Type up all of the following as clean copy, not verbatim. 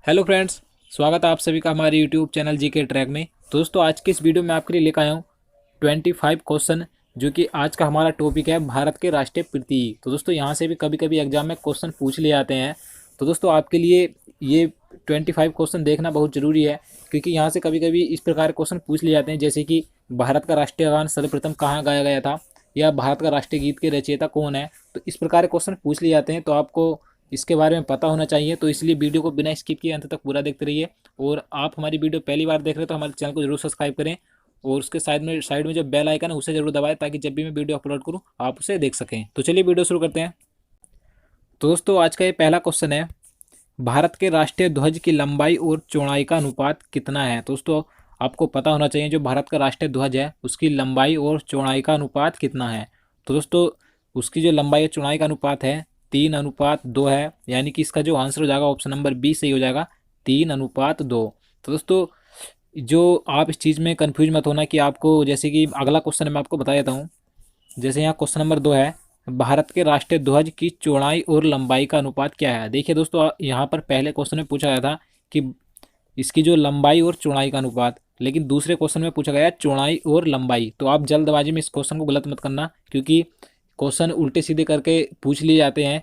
Hello friends, स्वागत है आप सभी का हमारे यूट्यूब चैनल जी के ट्रैक में। तो दोस्तों आज की इस वीडियो में आपके लिए लेकर आया हूँ 25 क्वेश्चन, जो कि आज का हमारा टॉपिक है भारत के राष्ट्रीय प्रतीक। तो दोस्तों यहाँ से भी कभी कभी एग्जाम में क्वेश्चन पूछ लिए जाते हैं। तो दोस्तों आपके लिए ये 25 क्वेश्चन देखना बहुत ज़रूरी है, क्योंकि यहाँ से कभी कभी इस प्रकार क्वेश्चन पूछ लिए जाते हैं, जैसे कि भारत का राष्ट्रीय गान सर्वप्रथम कहाँ गाया गया था, या भारत का राष्ट्रीय गीत के रचयिता कौन है। तो इस प्रकार के क्वेश्चन पूछ लिए जाते हैं, तो आपको इसके बारे में पता होना चाहिए। तो इसलिए वीडियो को बिना स्किप किए अंत तक पूरा देखते रहिए। और आप हमारी वीडियो पहली बार देख रहे हैं तो हमारे चैनल को जरूर सब्सक्राइब करें, और उसके साइड में जो बेल आइकन है उसे जरूर दबाएं, ताकि जब भी मैं वीडियो अपलोड करूं आप उसे देख सकें। तो चलिए वीडियो शुरू करते हैं। तो दोस्तों आज का ये पहला क्वेश्चन है, भारत के राष्ट्रीय ध्वज की लंबाई और चौड़ाई का अनुपात कितना है। तो दोस्तों आपको पता होना चाहिए जो भारत का राष्ट्रीय ध्वज है उसकी लंबाई और चौड़ाई का अनुपात कितना है। तो दोस्तों उसकी जो लंबाई और चौड़ाई का अनुपात है 3:2 है, यानी कि इसका जो आंसर हो जाएगा ऑप्शन नंबर बी सही हो जाएगा, 3:2। तो दोस्तों जो आप इस चीज़ में कंफ्यूज मत होना कि आपको, जैसे कि अगला क्वेश्चन मैं आपको बता देता हूँ। जैसे यहाँ क्वेश्चन नंबर 2 है, भारत के राष्ट्रीय ध्वज की चौड़ाई और लंबाई का अनुपात क्या है। देखिए दोस्तों यहाँ पर पहले क्वेश्चन में पूछा गया था कि इसकी जो लंबाई और चौड़ाई का अनुपात, लेकिन दूसरे क्वेश्चन में पूछा गया है चौड़ाई और लंबाई। तो आप जल्दबाजी में इस क्वेश्चन को गलत मत करना, क्योंकि क्वेश्चन उल्टे सीधे करके पूछ लिए जाते हैं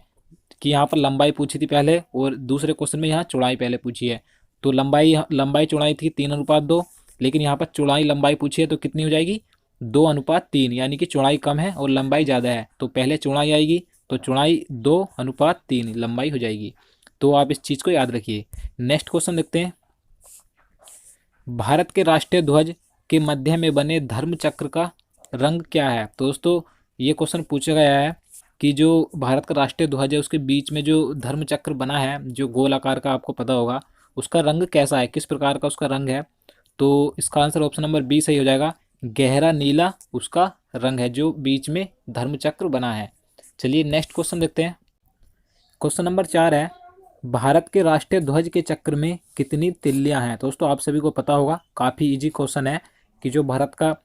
कि यहाँ पर लंबाई पूछी थी पहले और दूसरे क्वेश्चन में यहाँ चौड़ाई पहले पूछी है। तो लंबाई चौड़ाई थी 3:2, लेकिन यहाँ पर चौड़ाई लंबाई पूछी है तो कितनी हो जाएगी 2:3, यानी कि चौड़ाई कम है और लंबाई ज़्यादा है। तो पहले चौड़ाई आएगी, तो चौड़ाई 2:3 लंबाई हो जाएगी। तो आप इस चीज़ को याद रखिए। नेक्स्ट क्वेश्चन देखते हैं, भारत के राष्ट्रीय ध्वज के मध्य में बने धर्म चक्र का रंग क्या है। तो दोस्तों ये क्वेश्चन पूछा गया है कि जो भारत का राष्ट्रीय ध्वज है उसके बीच में जो धर्म चक्र बना है, जो गोल आकार का, आपको पता होगा उसका रंग कैसा है, किस प्रकार का उसका रंग है। तो इसका आंसर ऑप्शन नंबर बी सही हो जाएगा, गहरा नीला उसका रंग है जो बीच में धर्म चक्र बना है। चलिए नेक्स्ट क्वेश्चन देखते हैं। क्वेश्चन नंबर 4 है, भारत के राष्ट्रीय ध्वज के चक्र में कितनी तिल्लियां हैं। तो दोस्तों आप सभी को पता होगा, काफ़ी इजी क्वेश्चन है कि जो भारत का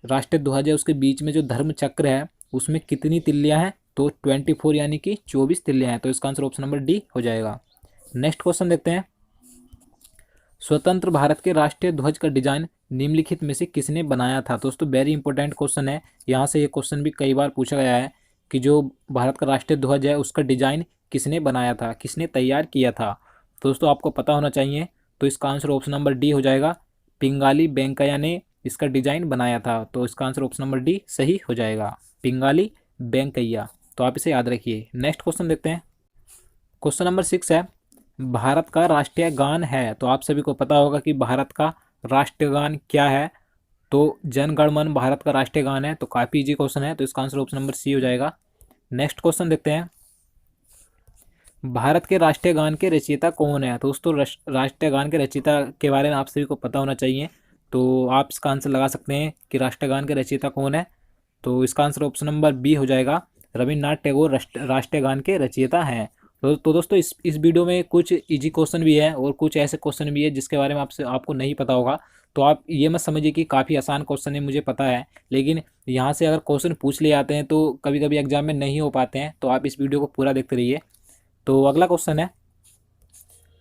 राष्ट्रीय ध्वज है उसके बीच में जो धर्म चक्र है उसमें कितनी तिल्लियां हैं। तो 24, यानी कि 24 तिल्लियां हैं। तो इसका आंसर ऑप्शन नंबर डी हो जाएगा। नेक्स्ट क्वेश्चन देखते हैं, स्वतंत्र भारत के राष्ट्रीय ध्वज का डिजाइन निम्नलिखित में से किसने बनाया था। दोस्तों वेरी इंपॉर्टेंट क्वेश्चन है, यहाँ से ये क्वेश्चन भी कई बार पूछा गया है कि जो भारत का राष्ट्रीय ध्वज है उसका डिजाइन किसने बनाया था, किसने तैयार किया था। तो दोस्तों आपको पता होना चाहिए। तो इसका आंसर ऑप्शन नंबर डी हो जाएगा, पिंगाली वेंकैया ने इसका डिजाइन बनाया था। तो इसका आंसर ऑप्शन नंबर डी सही हो जाएगा, पिंगाली वेंकैया। तो आप इसे याद रखिए। नेक्स्ट क्वेश्चन देखते हैं। क्वेश्चन नंबर 6 है, भारत का राष्ट्रीय गान है। तो आप सभी को पता होगा कि भारत का राष्ट्रीय गान क्या है। तो जन गण मन भारत का राष्ट्रीय गान है। तो काफ़ी इजी क्वेश्चन है, तो इसका आंसर ऑप्शन नंबर सी हो जाएगा। नेक्स्ट क्वेश्चन देखते हैं, भारत के राष्ट्रीय गान के रचयिता कौन है। तो दोस्तों राष्ट्रीय गान के रचयिता के बारे में आप सभी को पता होना चाहिए। तो आप इसका आंसर लगा सकते हैं कि राष्ट्रीय गान के रचयिता कौन है। तो इसका आंसर ऑप्शन नंबर बी हो जाएगा, रविन्द्रनाथ टैगोर राष्ट्रीय गान के रचयिता हैं। तो दोस्तों इस वीडियो में कुछ इजी क्वेश्चन भी है और कुछ ऐसे क्वेश्चन भी है जिसके बारे में आपको नहीं पता होगा। तो आप ये मत समझिए कि काफ़ी आसान क्वेश्चन है, मुझे पता है, लेकिन यहाँ से अगर क्वेश्चन पूछ लिए जाते हैं तो कभी कभी एग्जाम में नहीं हो पाते हैं। तो आप इस वीडियो को पूरा देखते रहिए। तो अगला क्वेश्चन है,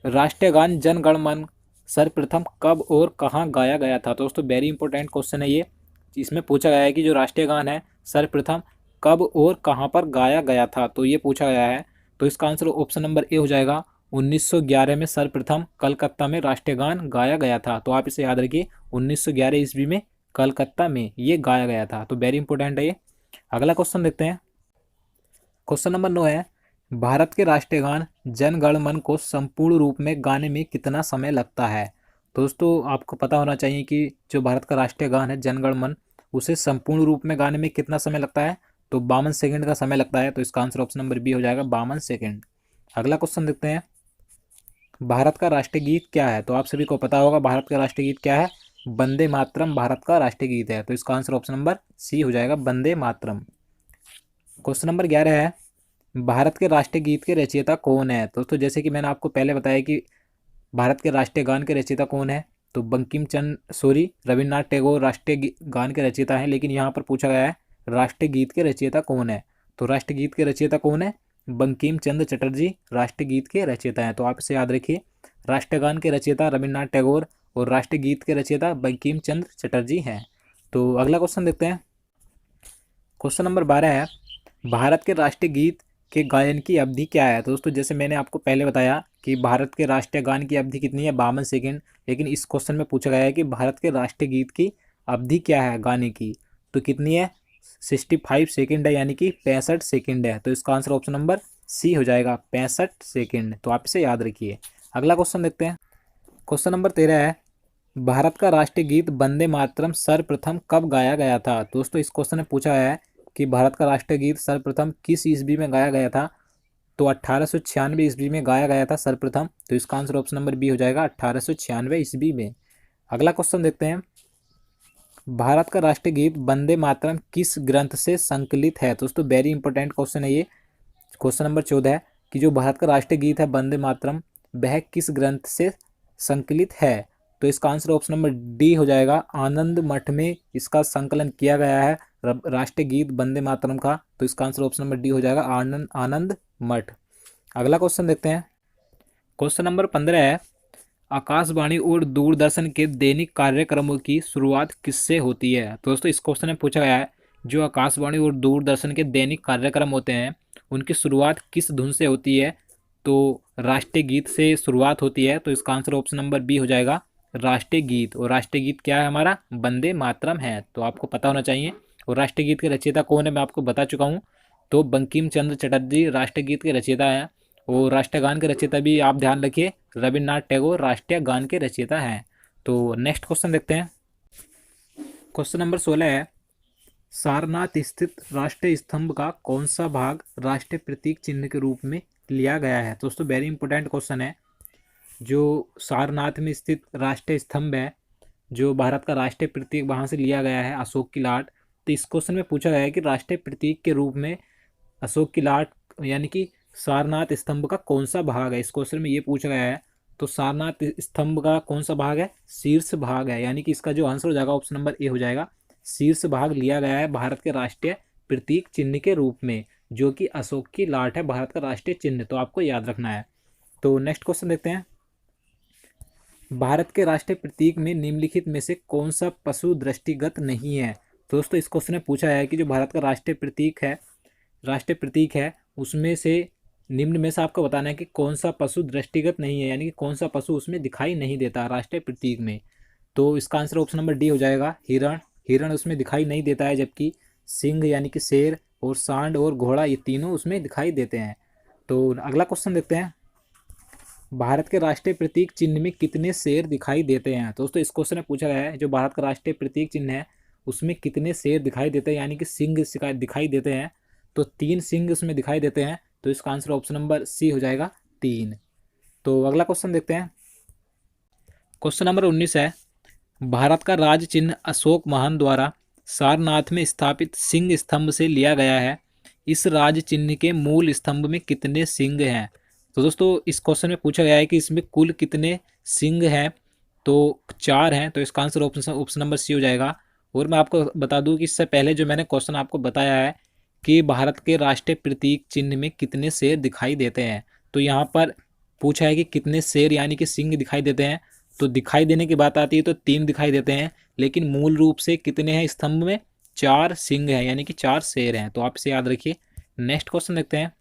राष्ट्रीय गान जन गण मन सर्वप्रथम कब और कहाँ गाया गया था। तो दोस्तों वेरी इंपॉर्टेंट क्वेश्चन है ये। इसमें पूछा गया है कि जो राष्ट्रीय गान है सर्वप्रथम कब और कहाँ पर गाया गया था। तो ये पूछा गया है। तो इसका आंसर ऑप्शन नंबर ए हो जाएगा, 1911 में सर्वप्रथम कलकत्ता में राष्ट्रीय गान गाया गया था। तो आप इसे याद रखिए, 1911 ईस्वी में कलकत्ता में ये गाया गया था। तो वेरी इंपॉर्टेंट है ये। अगला क्वेश्चन देखते हैं। क्वेश्चन नंबर 9 है, भारत के राष्ट्रीय गान जन गण मन को संपूर्ण रूप में गाने में कितना समय लगता है। तो दोस्तों आपको पता होना चाहिए कि जो भारत का राष्ट्रीय गान है जन गण मन, उसे संपूर्ण रूप में गाने में कितना समय लगता है। तो 52 सेकंड का समय लगता है। तो इसका आंसर ऑप्शन नंबर बी हो जाएगा, 52 सेकंड। अगला क्वेश्चन देखते हैं, भारत का राष्ट्रीय गीत क्या है। तो आप सभी को पता होगा भारत का राष्ट्रीय गीत क्या है, वंदे मातरम भारत का राष्ट्रीय गीत है। तो इसका आंसर ऑप्शन नंबर सी हो जाएगा, वंदे मातरम। क्वेश्चन नंबर 11 है, भारत के राष्ट्रीय गीत के रचयिता कौन है। दोस्तों जैसे कि मैंने आपको पहले बताया कि भारत के राष्ट्रीय गान के रचयिता कौन है, तो बंकिम चंद्र सॉरी रविन्द्रनाथ टैगोर राष्ट्रीय गान के रचयिता हैं। लेकिन यहाँ पर पूछा गया है राष्ट्रीय गीत के रचयिता कौन है। तो राष्ट्रीय गीत के रचयिता कौन है, बंकिम चंद्र चटर्जी राष्ट्रीय गीत के रचयिता हैं। तो आप इसे याद रखिए, राष्ट्रगान के रचयिता रविन्द्रनाथ टैगोर और राष्ट्रगीत के रचयिता बंकिम चंद्र चटर्जी हैं। तो अगला क्वेश्चन देखते हैं। क्वेश्चन नंबर 12 है, भारत के राष्ट्रीय गीत के गायन की अवधि क्या है। तो दोस्तों जैसे मैंने आपको पहले बताया कि भारत के राष्ट्रीय गान की अवधि कितनी है, 52 सेकेंड। लेकिन इस क्वेश्चन में पूछा गया है कि भारत के राष्ट्रीय गीत की अवधि क्या है गाने की, तो कितनी है, 65 सेकेंड है, यानी कि 65 सेकेंड है। तो इसका आंसर ऑप्शन नंबर सी हो जाएगा, 65 सेकेंड। तो आप इसे याद रखिए। अगला क्वेश्चन देखते हैं। क्वेश्चन नंबर 13 है, भारत का राष्ट्रीय गीत वंदे मातरम सर्वप्रथम कब गाया गया था। दोस्तों इस क्वेश्चन में पूछा गया है कि भारत का राष्ट्रीय गीत सर्वप्रथम किस ईस्वी में गाया गया था। तो 1896 ईस्वी में गाया गया था सर्वप्रथम। तो इसका आंसर ऑप्शन नंबर बी हो जाएगा, 1896 ईस्वी में। अगला क्वेश्चन देखते हैं, भारत का राष्ट्रीय गीत वंदे मातरम किस ग्रंथ से संकलित है। दोस्तों वेरी इंपॉर्टेंट क्वेश्चन है ये। क्वेश्चन नंबर 14 है कि जो भारत का राष्ट्रीय गीत है वंदे मातरम, वह किस ग्रंथ से संकलित है। तो इसका आंसर ऑप्शन नंबर डी हो जाएगा, आनंद मठ में इसका संकलन किया गया है राष्ट्रीय गीत वंदे मातरम का। तो इसका आंसर ऑप्शन नंबर डी हो जाएगा, आनंद मठ। अगला क्वेश्चन देखते हैं। क्वेश्चन नंबर 15 है, आकाशवाणी और दूरदर्शन के दैनिक कार्यक्रमों की शुरुआत किससे होती है। तो दोस्तों इस क्वेश्चन में पूछा गया है, जो आकाशवाणी और दूरदर्शन के दैनिक कार्यक्रम होते हैं उनकी शुरुआत किस धुन से होती है। तो राष्ट्रीय गीत से शुरुआत होती है। तो इसका आंसर ऑप्शन नंबर बी हो जाएगा, राष्ट्रीय गीत। और राष्ट्रीय गीत क्या है हमारा, वंदे मातरम है। तो आपको पता होना चाहिए। और राष्ट्रीय गीत के रचयिता कौन है मैं आपको बता चुका हूँ। तो बंकिम चंद्र चटर्जी राष्ट्रीय गीत के रचयिता हैं। और राष्ट्रगान के रचयिता भी आप ध्यान रखिए, रविन्द्रनाथ टैगोर राष्ट्रीय गान के रचयिता हैं। तो नेक्स्ट क्वेश्चन देखते हैं। क्वेश्चन नंबर 16 है, सारनाथ स्थित राष्ट्रीय स्तंभ का कौन सा भाग राष्ट्रीय प्रतीक चिन्ह के रूप में लिया गया है। दोस्तों वेरी इंपॉर्टेंट क्वेश्चन है। जो सारनाथ में स्थित राष्ट्रीय स्तंभ है, जो भारत का राष्ट्रीय प्रतीक, वहाँ से लिया गया है अशोक की लाट। तो इस क्वेश्चन में पूछा गया है कि राष्ट्रीय प्रतीक के रूप में अशोक की लाट यानी कि सारनाथ स्तंभ का कौन सा भाग है। इस क्वेश्चन में ये पूछा गया है। तो सारनाथ स्तंभ का कौन सा भाग है, शीर्ष भाग है। यानी कि इसका जो आंसर हो जाएगा ऑप्शन नंबर ए हो जाएगा, शीर्ष भाग लिया गया है भारत के राष्ट्रीय प्रतीक चिन्ह के रूप में, जो कि अशोक की लाट है भारत का राष्ट्रीय चिन्ह। तो आपको याद रखना है। तो नेक्स्ट क्वेश्चन देखते हैं। भारत के राष्ट्रीय प्रतीक में निम्नलिखित में से कौन सा पशु दृष्टिगत नहीं है। दोस्तों इस क्वेश्चन में पूछा है कि जो भारत का राष्ट्रीय प्रतीक है उसमें से निम्न में से आपको बताना है कि कौन सा पशु दृष्टिगत नहीं है, यानी कि कौन सा पशु उसमें दिखाई नहीं देता राष्ट्रीय प्रतीक में। तो इसका आंसर ऑप्शन नंबर डी हो जाएगा, हिरण उसमें दिखाई नहीं देता है, जबकि सिंह यानी कि शेर और सांड और घोड़ा ये तीनों उसमें दिखाई देते हैं। तो अगला क्वेश्चन देखते हैं, भारत के राष्ट्रीय प्रतीक चिन्ह में कितने शेर दिखाई देते हैं। दोस्तों इस क्वेश्चन में पूछा गया है, जो भारत का राष्ट्रीय प्रतीक चिन्ह है उसमें कितने शेर दिखाई देते हैं, यानी कि सिंह दिखाई देते हैं। तो 3 सिंह उसमें दिखाई देते हैं। तो इसका आंसर ऑप्शन नंबर सी हो जाएगा, 3। तो अगला क्वेश्चन देखते हैं। क्वेश्चन नंबर 19 है, भारत का राज चिन्ह अशोक महान द्वारा सारनाथ में स्थापित सिंह स्तंभ से लिया गया है। इस राज चिन्ह के मूल स्तंभ में कितने सिंह हैं। तो दोस्तों इस क्वेश्चन में पूछा गया है कि इसमें कुल कितने सिंह हैं। तो 4 हैं। तो इसका आंसर ऑप्शन नंबर सी हो जाएगा। और मैं आपको बता दूं कि इससे पहले जो मैंने क्वेश्चन आपको बताया है कि भारत के राष्ट्रीय प्रतीक चिन्ह में कितने शेर दिखाई देते हैं, तो यहाँ पर पूछा है कि कितने शेर यानी कि सिंह दिखाई देते हैं। तो दिखाई देने की बात आती है तो 3 दिखाई देते हैं, लेकिन मूल रूप से कितने हैं स्तंभ में, 4 सिंह हैं, यानी कि 4 शेर हैं। तो आप इसे याद रखिए। नेक्स्ट क्वेश्चन देखते हैं।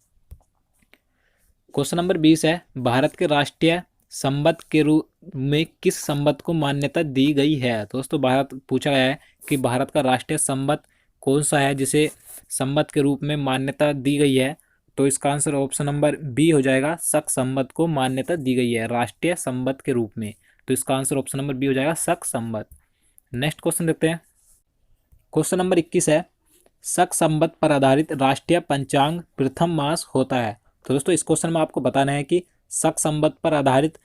क्वेश्चन नंबर 20 है, भारत के राष्ट्रीय संबंध के रूप में किस संबंध को मान्यता दी गई है। दोस्तों भारत पूछा गया है कि भारत का राष्ट्रीय संबंध कौन सा है जिसे संबंध के रूप में मान्यता दी गई है। तो इसका आंसर ऑप्शन नंबर बी हो जाएगा, शक संबंध को मान्यता दी गई है राष्ट्रीय संबंध के रूप में। तो इसका आंसर ऑप्शन नंबर बी हो जाएगा, शक संबंध। नेक्स्ट क्वेश्चन देखते हैं। क्वेश्चन नंबर 21 है, शक संबंध पर आधारित राष्ट्रीय पंचांग प्रथम मास होता है। तो दोस्तों इस क्वेश्चन में आपको बताना है कि शक संबंध पर आधारित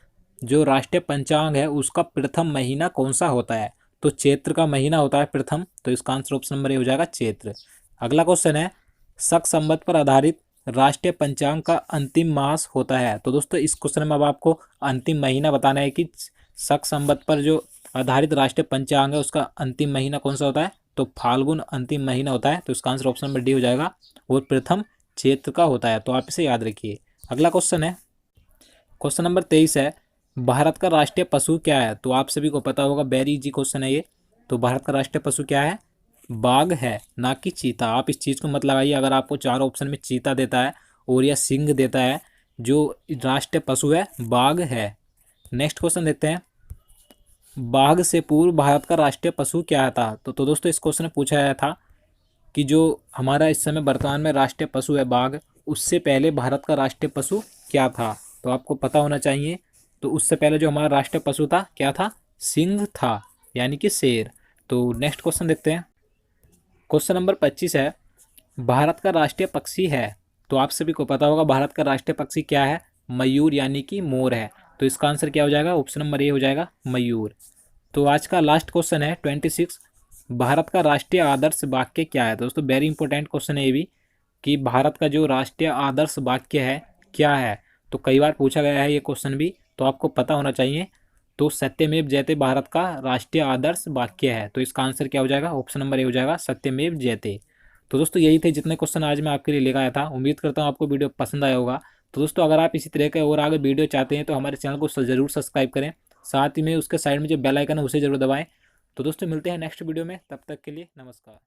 जो राष्ट्रीय पंचांग है उसका प्रथम महीना कौन सा होता है। तो चैत्र का महीना होता है प्रथम। तो इसका आंसर ऑप्शन नंबर ए हो जाएगा, चैत्र। अगला क्वेश्चन है, शक संबंध पर आधारित राष्ट्रीय पंचांग का अंतिम मास होता है। तो दोस्तों इस क्वेश्चन में अब आपको अंतिम महीना बताना है कि शक संबंध पर जो आधारित राष्ट्रीय पंचांग है उसका अंतिम महीना कौन सा होता है। तो फाल्गुन अंतिम महीना होता है। तो इसका आंसर ऑप्शन नंबर डी हो जाएगा, और प्रथम चैत्र का होता है। तो आप इसे याद रखिए। अगला क्वेश्चन है, क्वेश्चन नंबर 23 है, भारत का राष्ट्रीय पशु क्या है? तो आप सभी को पता होगा, वेरी इजी क्वेश्चन है ये। तो भारत का राष्ट्रीय पशु क्या है? बाघ है, ना कि चीता। आप इस चीज़ को मत लगाइए अगर आपको चार ऑप्शन में चीता देता है और या सिंह देता है। जो राष्ट्रीय पशु है बाघ है। नेक्स्ट क्वेश्चन देखते हैं। बाघ से पूर्व भारत का राष्ट्रीय पशु क्या था? तो दोस्तों इस क्वेश्चन में पूछा गया था कि जो हमारा इस समय वर्तमान में राष्ट्रीय पशु है बाघ, उससे पहले भारत का राष्ट्रीय पशु क्या था? तो आपको पता होना चाहिए। तो उससे पहले जो हमारा राष्ट्रीय पशु था क्या था? सिंह था, यानी कि शेर। तो नेक्स्ट क्वेश्चन देखते हैं। क्वेश्चन नंबर 25 है, भारत का राष्ट्रीय पक्षी है। तो आप सभी को पता होगा भारत का राष्ट्रीय पक्षी क्या है? मयूर, यानी कि मोर है। तो इसका आंसर क्या हो जाएगा? ऑप्शन नंबर ए हो जाएगा, मयूर। तो आज का लास्ट क्वेश्चन है 26, भारत का राष्ट्रीय आदर्श वाक्य क्या है? दोस्तों वेरी इंपॉर्टेंट क्वेश्चन है ये भी, कि भारत का जो राष्ट्रीय आदर्श वाक्य है क्या है? तो कई बार पूछा गया है ये क्वेश्चन भी, तो आपको पता होना चाहिए। तो सत्यमेव जयते भारत का राष्ट्रीय आदर्श वाक्य है। तो इसका आंसर क्या हो जाएगा? ऑप्शन नंबर ए हो जाएगा, सत्यमेव जयते। तो दोस्तों यही थे जितने क्वेश्चन आज मैं आपके लिए लेकर आया था। उम्मीद करता हूँ आपको वीडियो पसंद आया होगा। तो दोस्तों अगर आप इसी तरह के और आगे वीडियो चाहते हैं तो हमारे चैनल को ज़रूर सब्सक्राइब करें। साथ ही में उसके साइड में जो बेल आइकन है उसे ज़रूर दबाएं। तो दोस्तों मिलते हैं नेक्स्ट वीडियो में, तब तक के लिए नमस्कार।